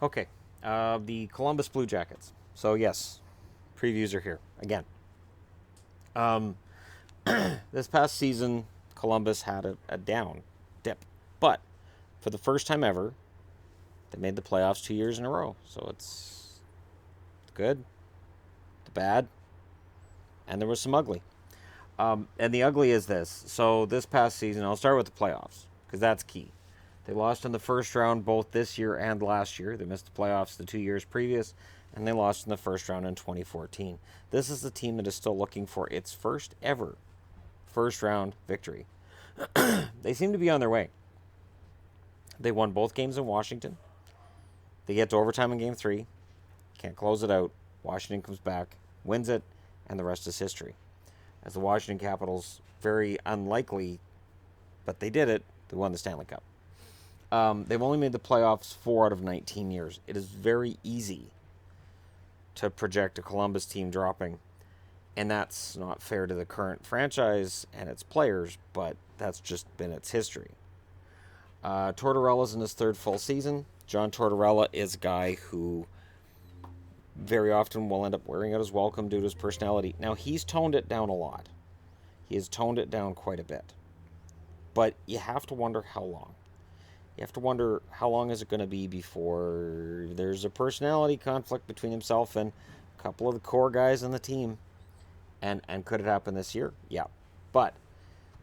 Okay. The Columbus Blue Jackets. So, yes, previews are here again. Um, this past season, Columbus had a down dip. But for the first time ever, they made the playoffs 2 years in a row. So it's good, the bad, and there was some ugly. And the ugly is this. So this past season, I'll start with the playoffs because that's key. They lost in the first round both this year and last year. They missed the playoffs the 2 years previous, and they lost in the first round in 2014. This is the team that is still looking for its first ever first round victory. They seem to be on their way. They won both games in Washington. They get to overtime in game 3. Can't close it out. Washington comes back, wins it, and the rest is history. As the Washington Capitals, very unlikely, but they did it, they won the Stanley Cup. They've only made the playoffs 4 out of 19 years. It is very easy to project a Columbus team dropping, and that's not fair to the current franchise and its players, but that's just been its history. Tortorella's in his 3rd full season. John Tortorella is a guy who very often will end up wearing out his welcome due to his personality. Now, he's toned it down a lot. He has toned it down quite a bit. But you have to wonder how long. You have to wonder how long is it going to be before there's a personality conflict between himself and a couple of the core guys on the team. And could it happen this year? Yeah. But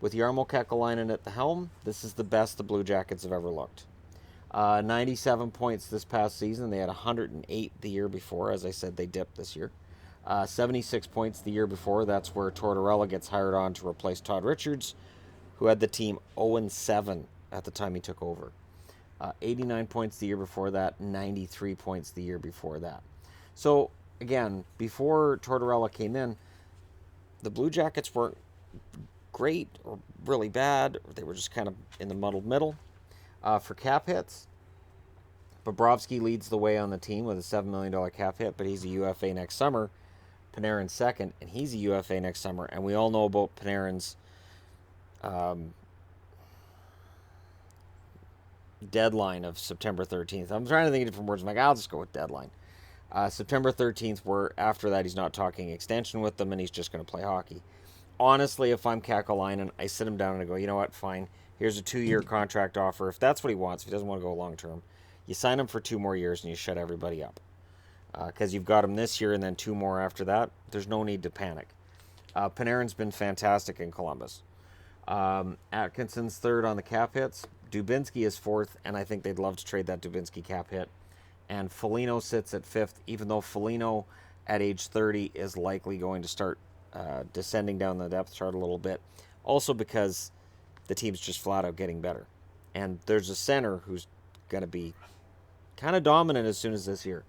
with Jarmo Kekalainen at the helm, this is the best the Blue Jackets have ever looked. 97 points this past season. They had 108 the year before. As I said, they dipped this year. 76 points the year before. That's where Tortorella gets hired on to replace Todd Richards, who had the team 0-7 at the time he took over. 89 points the year before that, 93 points the year before that. So, again, before Tortorella came in, the Blue Jackets weren't great or really bad. They were just kind of in the muddled middle. For cap hits, Bobrovsky leads the way on the team with a $7 million cap hit, but he's a UFA next summer. Panarin's second, and he's a UFA next summer. And we all know about Panarin's deadline of September 13th. I'm trying to think of different words. I'm like, I'll just go with deadline. September 13th, where after that he's not talking extension with them and he's just going to play hockey. Honestly, if I'm Kekalainen, I sit him down and I go, you know what, fine. Here's a 2-year contract offer. If that's what he wants, if he doesn't want to go long term, you sign him for 2 more years and you shut everybody up. Because you've got him this year and then 2 more after that. There's no need to panic. Panarin's been fantastic in Columbus. Atkinson's 3rd on the cap hits. Dubinsky is 4th, and I think they'd love to trade that Dubinsky cap hit. And Foligno sits at 5th, even though Foligno at age 30 is likely going to start descending down the depth chart a little bit. Also because the team's just flat out getting better. And there's a center who's going to be kind of dominant as soon as this year.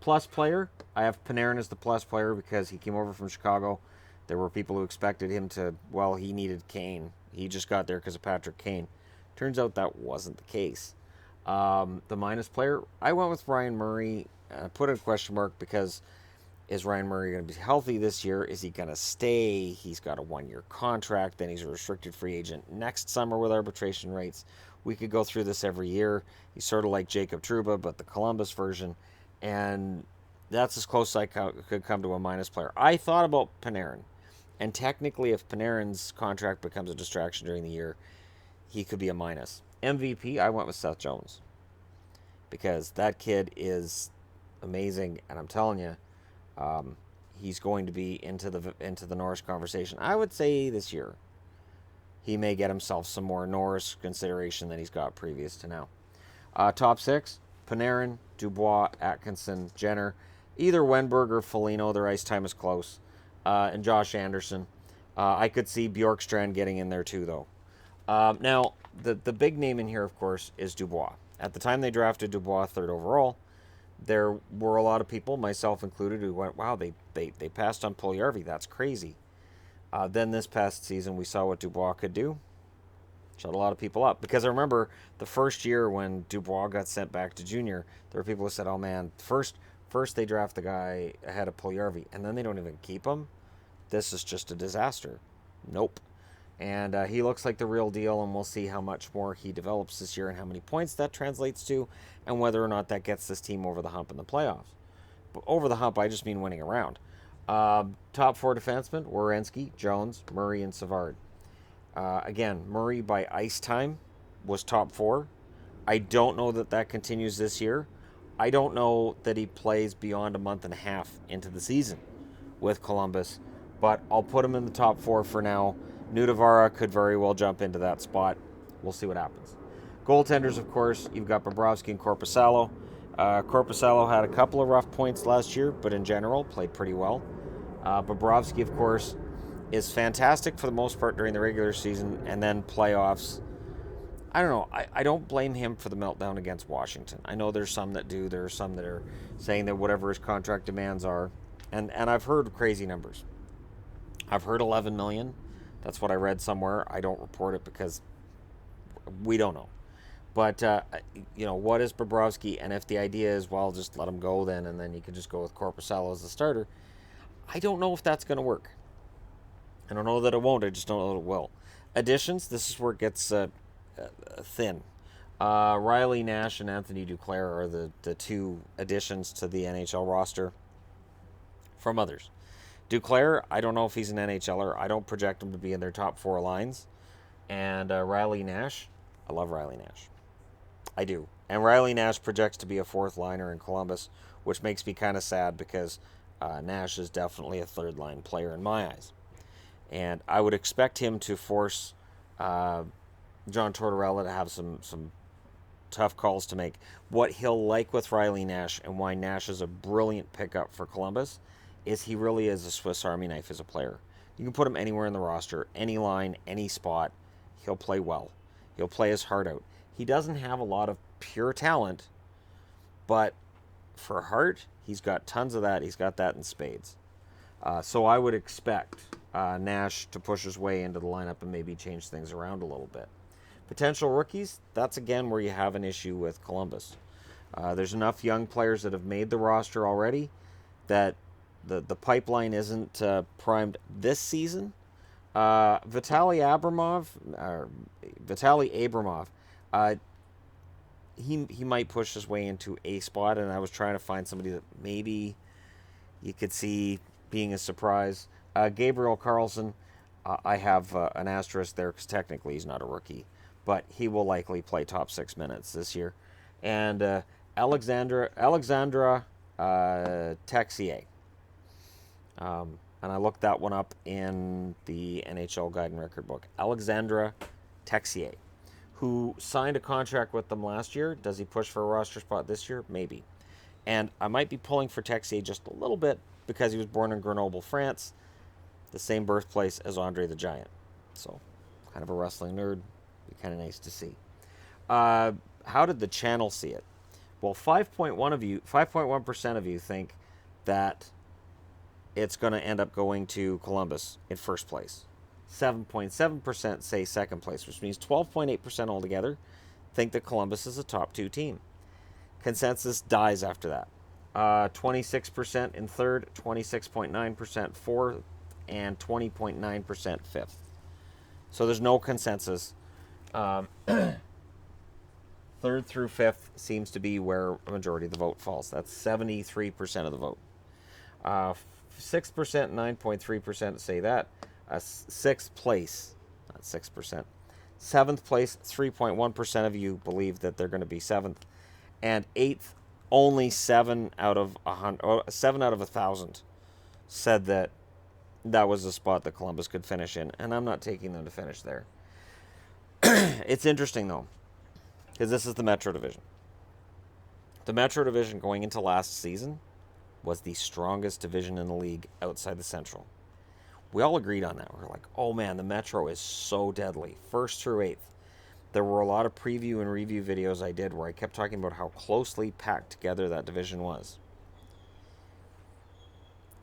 Plus player, I have Panarin as the plus player because he came over from Chicago. There were people who expected him to, well, he needed Kane. He just got there because of Patrick Kane. Turns out that wasn't the case. The minus player, I went with Ryan Murray. I put a question mark because is Ryan Murray going to be healthy this year? Is he going to stay? He's got a 1-year contract. Then he's a restricted free agent next summer with arbitration rates. We could go through this every year. He's sort of like Jacob Trouba, but the Columbus version. And that's as close as I could come to a minus player. I thought about Panarin. And technically, if Panarin's contract becomes a distraction during the year, he could be a minus. MVP, I went with Seth Jones. Because that kid is amazing. And I'm telling you, he's going to be into the Norris conversation. I would say this year he may get himself some more Norris consideration than he's got previous to now. Top 6, Panarin, Dubois, Atkinson, Jenner. Either Wenberg or Foligno, their ice time is close. And Josh Anderson. I could see Bjorkstrand getting in there too, though. Now, the big name in here, of course, is Dubois. At the time they drafted Dubois 3rd overall, there were a lot of people, myself included, who went, wow, they passed on Puljujarvi. That's crazy. Then this past season, we saw what Dubois could do. Shut a lot of people up. Because I remember the first year when Dubois got sent back to junior, there were people who said, oh man, first they draft the guy ahead of Puljujarvi, and then they don't even keep him. This is just a disaster. Nope. And he looks like the real deal, and we'll see how much more he develops this year and how many points that translates to, and whether or not that gets this team over the hump in the playoffs. But over the hump, I just mean winning a round. Top four defensemen: Werenski, Jones, Murray, and Savard. Again, Murray by ice time was top four. I don't know that that continues this year. I don't know that he plays beyond a month and a half into the season with Columbus, but I'll put him in the top four for now. Nudavara could very well jump into that spot. We'll see what happens. Goaltenders, of course, you've got Bobrovsky and Korpisalo. Korpisalo had a couple of rough points last year, but in general, played pretty well. Bobrovsky, of course, is fantastic for the most part during the regular season, and then playoffs. I don't know. I don't blame him for the meltdown against Washington. I know there's some that do. There are some that are saying that whatever his contract demands are, and I've heard crazy numbers. I've heard 11 million. That's what I read somewhere. I don't report it because we don't know. But, what is Bobrovsky? And if the idea is, well, just let him go then, and then you can just go with Korpisalo as the starter, I don't know if that's going to work. I don't know that it won't. I just don't know that it will. Additions, this is where it gets thin. Riley Nash and Anthony Duclair are the two additions to the NHL roster from others. Duclair, I don't know if he's an NHLer. I don't project him to be in their top four lines. And Riley Nash, I love Riley Nash. I do. And Riley Nash projects to be a fourth liner in Columbus, which makes me kind of sad because Nash is definitely a third line player in my eyes. And I would expect him to force John Tortorella to have some tough calls to make. What he'll like with Riley Nash and why Nash is a brilliant pickup for Columbus is he really is a Swiss Army knife as a player. You can put him anywhere in the roster, any line, any spot. He'll play well. He'll play his heart out. He doesn't have a lot of pure talent, but for heart, he's got tons of that. He's got that in spades. So I would expect Nash to push his way into the lineup and maybe change things around a little bit. Potential rookies, that's again where you have an issue with Columbus. There's enough young players that have made the roster already that the pipeline isn't primed this season. Vitaly Abramov, he might push his way into a spot, and I was trying to find somebody that maybe you could see being a surprise. Gabriel Carlson, I have an asterisk there because technically he's not a rookie, but he will likely play top 6 minutes this year. And Alexandra Texier. And I looked that one up in the NHL Guide and Record book. Alexandra Texier, who signed a contract with them last year. Does he push for a roster spot this year? Maybe. And I might be pulling for Texier just a little bit because he was born in Grenoble, France, the same birthplace as Andre the Giant. So, kind of a wrestling nerd. Be kind of nice to see. How did the channel see it? Well, 5.1% of you think that it's going to end up going to Columbus in first place. 7.7% say second place, which means 12.8% altogether think that Columbus is a top 2 team. Consensus dies after that. 26% in third, 26.9% fourth, and 20.9% fifth. So there's no consensus. Third through fifth seems to be where a majority of the vote falls. That's 73% of the vote. 6%, 9.3% say that. Sixth place, not 6%. Seventh place, 3.1% of you believe that they're going to be seventh. And eighth, only 7 out of 1,000 said that that was the spot that Columbus could finish in. And I'm not taking them to finish there. It's interesting, though, because this is the Metro Division. The Metro Division going into last season was the strongest division in the league outside the Central. We all agreed on that. We're like, oh man, the Metro is so deadly. First through eighth. There were a lot of preview and review videos I did where I kept talking about how closely packed together that division was.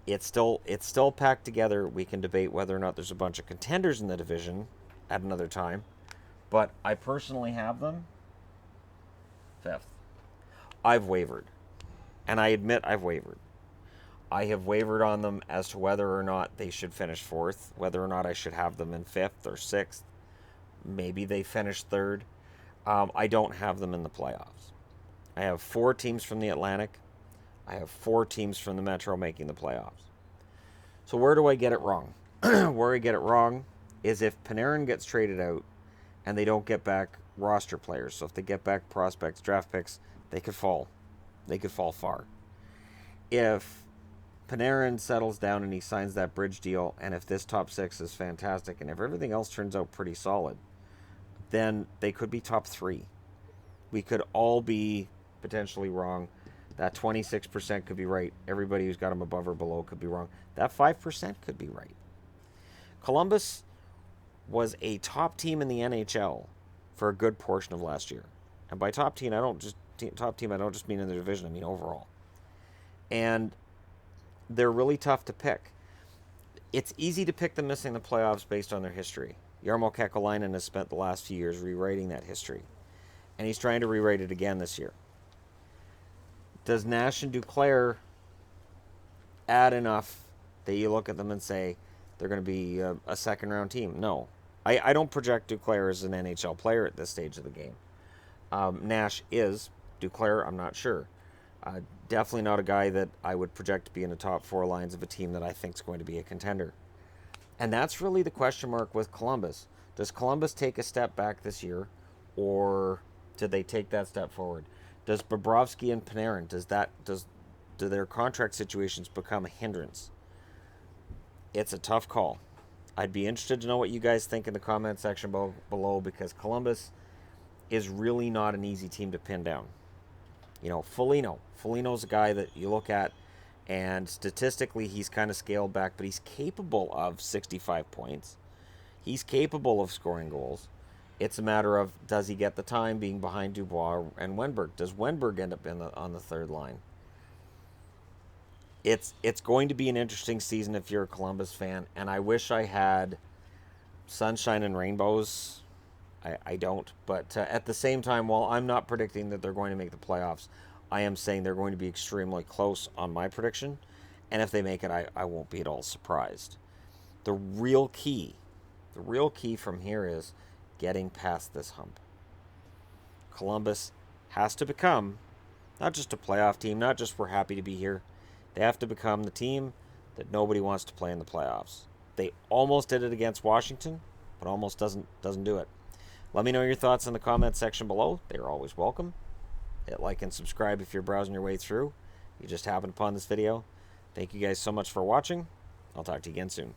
It's still packed together. We can debate whether or not there's a bunch of contenders in the division at another time. But I personally have them fifth. I've wavered. And I admit I've wavered. I have wavered on them as to whether or not they should finish fourth, whether or not I should have them in fifth or sixth. Maybe they finish third. I don't have them in the playoffs. I have 4 teams from the Atlantic. I have 4 teams from the Metro making the playoffs. So where do I get it wrong? Where I get it wrong is if Panarin gets traded out and they don't get back roster players. So if they get back prospects, draft picks, they could fall. They could fall far. If Panarin settles down and he signs that bridge deal, and if this top 6 is fantastic, and if everything else turns out pretty solid, then they could be top 3. We could all be potentially wrong. That 26% could be right. Everybody who's got them above or below could be wrong. That 5% could be right. Columbus was a top team in the NHL for a good portion of last year. And by top team, I don't just mean in the division, I mean overall. And they're really tough to pick. It's easy to pick them missing the playoffs based on their history. Jarmo Kekalainen has spent the last few years rewriting that history. And he's trying to rewrite it again this year. Does Nash and Duclair add enough that you look at them and say they're going to be a second-round team? No. I don't project Duclair as an NHL player at this stage of the game. Nash is. Duclair, I'm not sure. Definitely not a guy that I would project to be in the top 4 lines of a team that I think is going to be a contender. And that's really the question mark with Columbus. Does Columbus take a step back this year, or do they take that step forward? Does Bobrovsky and Panarin, do their contract situations become a hindrance? It's a tough call. I'd be interested to know what you guys think in the comment section below, because Columbus is really not an easy team to pin down. You know, Foligno's a guy that you look at, and statistically he's kind of scaled back, but he's capable of 65 points. He's capable of scoring goals. It's a matter of, does he get the time being behind Dubois and Wenberg? Does Wenberg end up on the third line? It's going to be an interesting season if you're a Columbus fan, and I wish I had sunshine and rainbows. I don't, but at the same time, while I'm not predicting that they're going to make the playoffs, I am saying they're going to be extremely close on my prediction, and if they make it, I won't be at all surprised. The real key from here is getting past this hump. Columbus has to become not just a playoff team, not just we're happy to be here. They have to become the team that nobody wants to play in the playoffs. They almost did it against Washington, but almost doesn't do it. Let me know your thoughts in the comment section below. They are always welcome. Hit like and subscribe if you're browsing your way through. You just happened upon this video. Thank you guys so much for watching. I'll talk to you again soon.